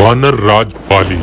वानर राज बाली,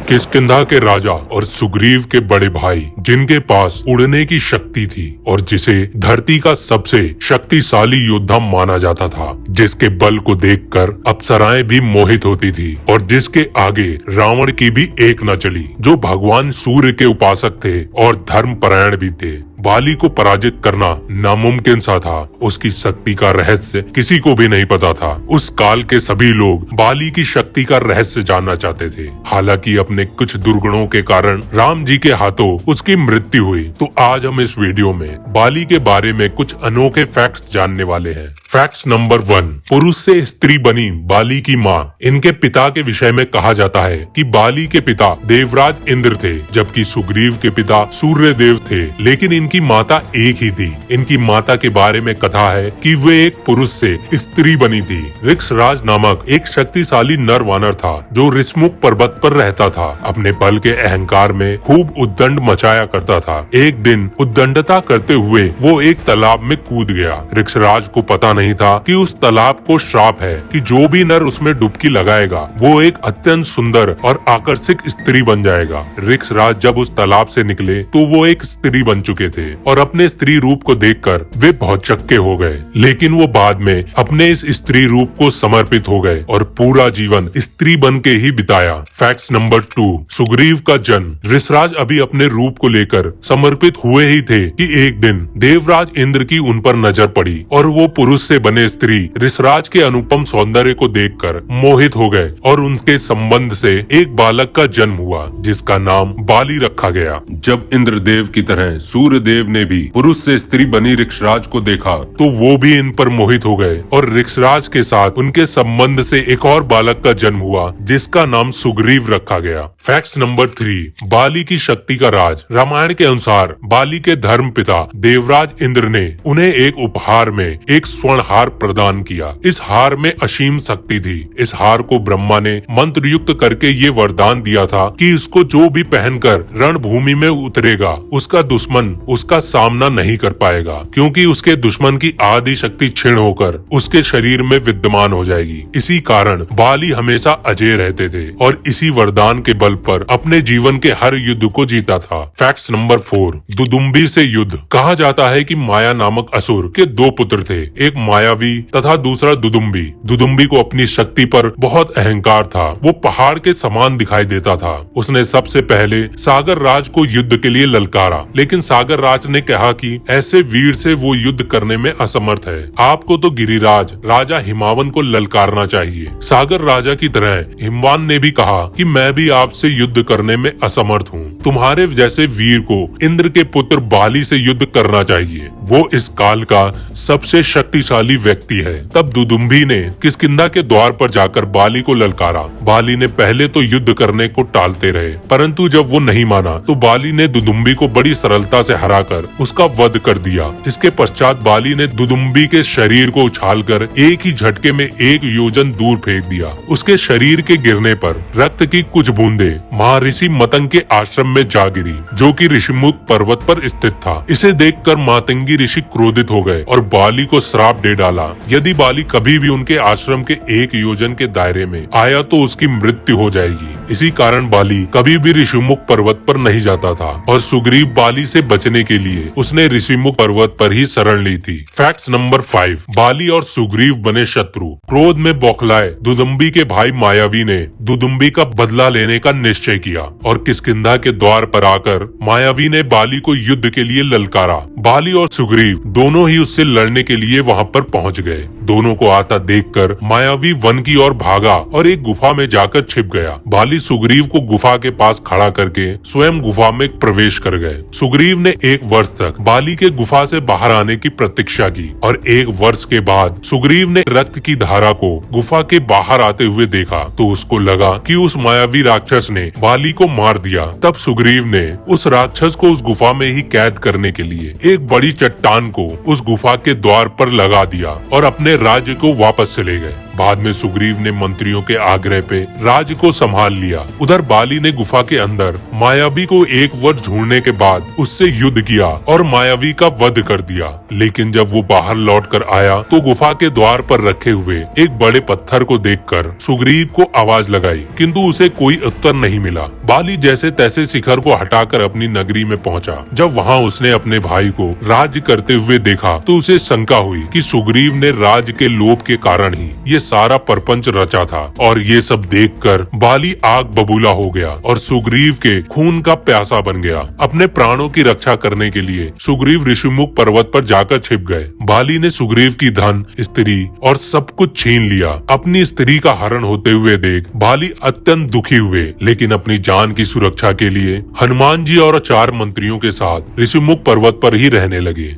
किष्किंधा के राजा और सुग्रीव के बड़े भाई, जिनके पास उड़ने की शक्ति थी और जिसे धरती का सबसे शक्तिशाली योद्धा माना जाता था, जिसके बल को देखकर अप्सराएं भी मोहित होती थी और जिसके आगे रावण की भी एक न चली, जो भगवान सूर्य के उपासक थे और धर्मपरायण भी थे। बाली को पराजित करना नामुमकिन सा था। उसकी शक्ति का रहस्य किसी को भी नहीं पता था। उस काल के सभी लोग बाली की शक्ति का रहस्य जानना चाहते थे। हालांकि अपने कुछ दुर्गुणों के कारण राम जी के हाथों उसकी मृत्यु हुई। तो आज हम इस वीडियो में बाली के बारे में कुछ अनोखे फैक्ट्स जानने वाले हैं। फैक्ट नंबर 1, पुरुष से स्त्री बनी बाली की माँ। इनके पिता के विषय में कहा जाता है कि बाली के पिता देवराज इंद्र थे, जबकि सुग्रीव के पिता सूर्य देव थे, लेकिन इनकी माता एक ही थी। इनकी माता के बारे में कथा है कि वे एक पुरुष से स्त्री बनी थी। ऋक्षराज नामक एक शक्तिशाली नर वानर था, जो ऋषमुख पर्वत पर रहता था। अपने बल के अहंकार में खूब उद्दंड मचाया करता था। एक दिन उद्दंडता करते हुए वो एक तालाब में कूद गया। ऋक्षराज को पता नहीं था कि उस तालाब को श्राप है कि जो भी नर उसमें डुबकी लगाएगा वो एक अत्यंत सुंदर और आकर्षक स्त्री बन जाएगा। ऋक्षराज जब उस तालाब से निकले तो वो एक स्त्री बन चुके थे और अपने स्त्री रूप को देखकर वे बहुत चक्के हो गए। लेकिन वो बाद में अपने इस स्त्री रूप को समर्पित हो गए और पूरा जीवन स्त्री बन के ही बिताया। फैक्ट नंबर 2, सुग्रीव का जन्म। ऋषराज अभी अपने रूप को लेकर समर्पित हुए ही थे कि एक दिन देवराज इंद्र की उन पर नजर पड़ी और वो पुरुष से बने स्त्री ऋषराज के अनुपम सौंदर्य को देखकर मोहित हो गए और उनके संबंध से एक बालक का जन्म हुआ, जिसका नाम बाली रखा गया। जब इंद्रदेव की तरह सूर्य देव ने भी पुरुष से स्त्री बनी ऋक्षराज को देखा तो वो भी इन पर मोहित हो गए और ऋक्षराज के साथ उनके संबंध से एक और बालक का जन्म हुआ, जिसका नाम सुग्रीव रखा गया। फैक्ट नंबर 3, बाली की शक्ति का राज। रामायण के अनुसार बाली के धर्म पिता देवराज इंद्र ने उन्हें एक उपहार में एक स्वर्ण हार प्रदान किया। इस हार में असीम शक्ति थी। इस हार को ब्रह्मा ने मंत्र युक्त करके ये वरदान दिया था कि इसको जो भी पहनकर रणभूमि में उतरेगा, उसका दुश्मन उसका सामना नहीं कर पाएगा, क्योंकि उसके दुश्मन की आदि शक्ति क्षीण होकर उसके शरीर में विद्यमान हो जाएगी। इसी कारण बाली हमेशा अजय रहते थे और इसी वरदान के बल पर अपने जीवन के हर युद्ध को जीता था। फैक्ट नंबर 4, दुदुम्बी से युद्ध। कहा जाता है कि माया नामक असुर के 2 पुत्र थे, एक मायावी तथा दूसरा दुदुम्बी। दुदुम्बी को अपनी शक्ति पर बहुत अहंकार था। वो पहाड़ के समान दिखाई देता था। उसने सबसे पहले सागर राज को युद्ध के लिए ललकारा, लेकिन सागर राज ने कहा कि ऐसे वीर से वो युद्ध करने में असमर्थ है। आपको तो गिरिराज राजा हिमावन को ललकारना चाहिए। सागर राजा की तरह हिमवान ने भी कहा कि मैं भी आपसे युद्ध करने में असमर्थ हूँ। तुम्हारे जैसे वीर को इंद्र के पुत्र बाली से युद्ध करना चाहिए। वो इस काल का सबसे शक्तिशाली व्यक्ति है। तब दुदुम्बी ने किष्किंधा के द्वार पर जाकर बाली को ललकारा। बाली ने पहले तो युद्ध करने को टालते रहे, परंतु जब वो नहीं माना तो बाली ने दुदुम्बी को बड़ी सरलता से हराकर उसका वध कर दिया। इसके पश्चात बाली ने दुदुम्बी के शरीर को उछालकर एक ही झटके में 1 योजन दूर फेंक दिया। उसके शरीर के गिरने पर रक्त की कुछ बूंदे महर्षि मतंग के आश्रम में जा गिरी, जो कि ऋषिमुख पर्वत पर स्थित था। इसे देखकर मातंगी ऋषि क्रोधित हो गए और बाली को श्राप दे डाला। यदि बाली कभी भी उनके आश्रम के 1 योजन के दायरे में आया तो उसकी मृत्यु हो जाएगी। इसी कारण बाली कभी भी ऋषिमुख पर्वत पर नहीं जाता था और सुग्रीव बाली से बचने के लिए उसने ऋषिमुख पर्वत पर ही शरण ली थी। फैक्ट नंबर 5, बाली और सुग्रीव बने शत्रु। क्रोध में बौखलाए दुदुम्बी के भाई मायावी ने दुदुम्बी का बदला लेने का निश्चय किया और किष्किंधा के द्वार पर आकर मायावी ने बाली को युद्ध के लिए ललकारा। बाली और सुग्रीव दोनों ही उससे लड़ने के लिए वहां पर पहुंच गए। दोनों को आता देखकर मायावी वन की ओर भागा और एक गुफा में जाकर छिप गया। बाली सुग्रीव को गुफा के पास खड़ा करके स्वयं गुफा में प्रवेश कर गए। सुग्रीव ने 1 वर्ष तक बाली के गुफा से बाहर आने की प्रतीक्षा की और 1 वर्ष के बाद सुग्रीव ने रक्त की धारा को गुफा के बाहर आते हुए देखा तो उसको लगा कि उस मायावी राक्षस ने बाली को मार दिया। तब सुग्रीव ने उस राक्षस को उस गुफा में ही कैद करने के लिए एक बड़ी चट्टान को उस गुफा के द्वार पर लगा दिया और अपने राज्य को वापस चले गए। बाद में सुग्रीव ने मंत्रियों के आग्रह पे राज्य को संभाल लिया। उधर बाली ने गुफा के अंदर मायावी को एक वर्ष ढूंढने के बाद उससे युद्ध किया और मायावी का वध कर दिया। लेकिन जब वो बाहर लौट कर आया तो गुफा के द्वार पर रखे हुए एक बड़े पत्थर को देखकर सुग्रीव को आवाज लगाई, किंतु उसे कोई उत्तर नहीं मिला। बाली जैसे तैसे शिखर को हटाकर अपनी नगरी में पहुंचा। जब वहां उसने अपने भाई को राज्य करते हुए देखा तो उसे शंका हुई कि सुग्रीव ने राज्य के लोभ के कारण ही ये सारा परपंच रचा था। और ये सब देखकर बाली आग बबूला हो गया और सुग्रीव के खून का प्यासा बन गया। अपने प्राणों की रक्षा करने के लिए सुग्रीव ऋषिमुख पर्वत पर जाकर छिप गए। बाली ने सुग्रीव की धन, स्त्री और सब कुछ छीन लिया। अपनी स्त्री का हरण होते हुए देख बाली अत्यंत दुखी हुए, लेकिन अपनी जान की सुरक्षा के लिए हनुमान जी और 4 मंत्रियों के साथ ऋषिमुख पर्वत पर ही रहने लगे।